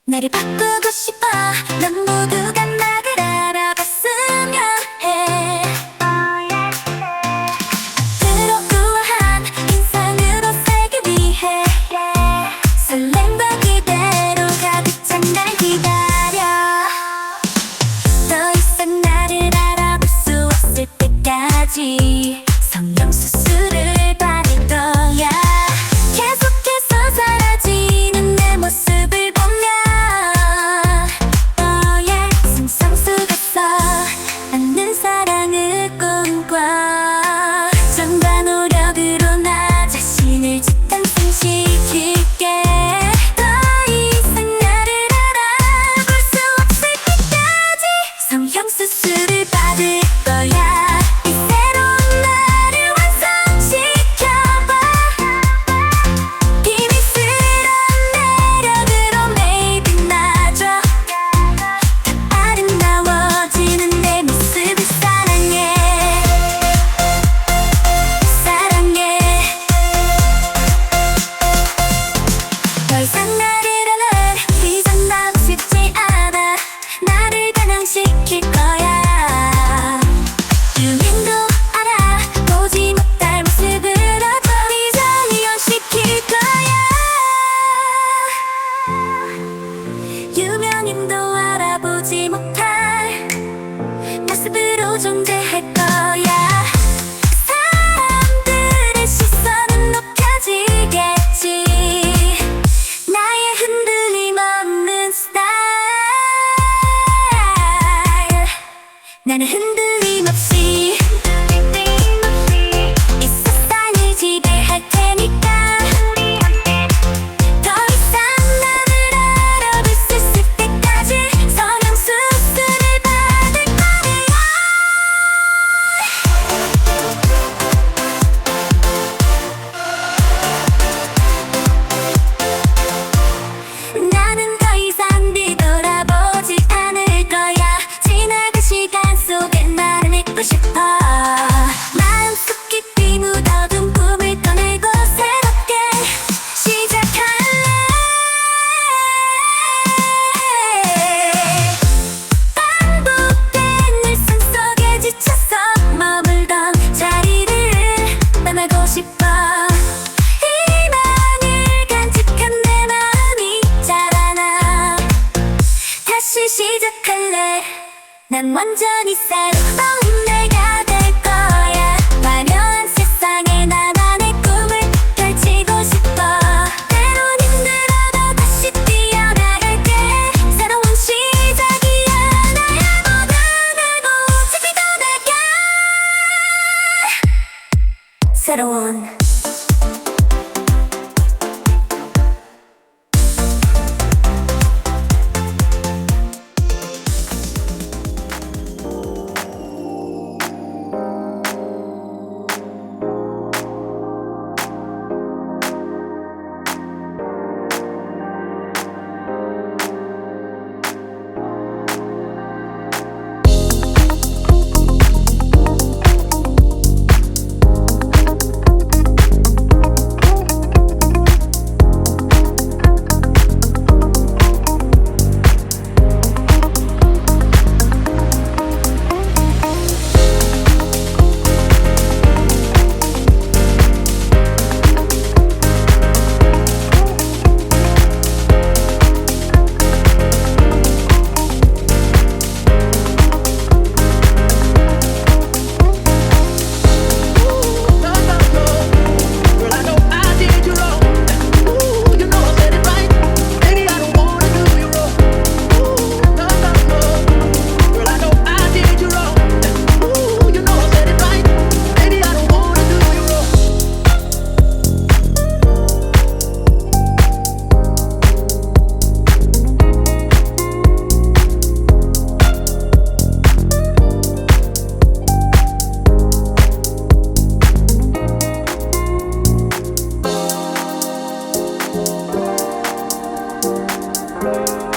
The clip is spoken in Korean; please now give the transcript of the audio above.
나를 바꾸고 싶어. 넌 모두가 나를 알아봤으면 해. 그러우한 인상으로 살기 위해 설렘과 기대로 가득 찬 날 기다려. 더 이상 나를 알아볼 수 없을 때까지 성형수술을 받을 거야. 계속해서 사라지는 내 모습을 보면 승성 속에서 않는 사랑을 꿈꿔. 정과 노력으로 나 자신을 재탄생시킬게. 더 이상 나를 알아볼 수 없을 때까지 성형수술을 받을 거야. 더 이상 나를 알아 휘장나고 싶지 않아. 나를 반항시킬 거야. 유명도 알아 보지 못할 모습으로 더 이상 이혼시킬 거야. 유명인도 알아보지 못할 모습으로 존재할 거야. 사람들의 시선은 높여지겠지. 나의 흔들림 없는 스타일. 나는 흔들림 없이 이 세상을 지배할 테니까. 더 이상 나를 알아볼 수 있을 때까지 성형수술을 받을 거야. 나는 더 이상 뒤돌아보지 않을 거야. 지나간 시간 속에 나를 믿고 싶어. 마음속 깊이 묻어둔 꿈을 꺼내고 새롭게 시작할래. 반복된 일상 속에 지쳐서 머물던 자리를 떠나고 싶어. 희망을 간직한 내 마음이 자라나 다시 시작할래. 난 완전히 새로운 내가 될 거야. 화려한 세상에 나만의 꿈을 펼치고 싶어. 때론 힘들어도 다시 뛰어나갈게. 새로운 시작이야. 나야 모든 알고 지금도 내게 새로운 Thank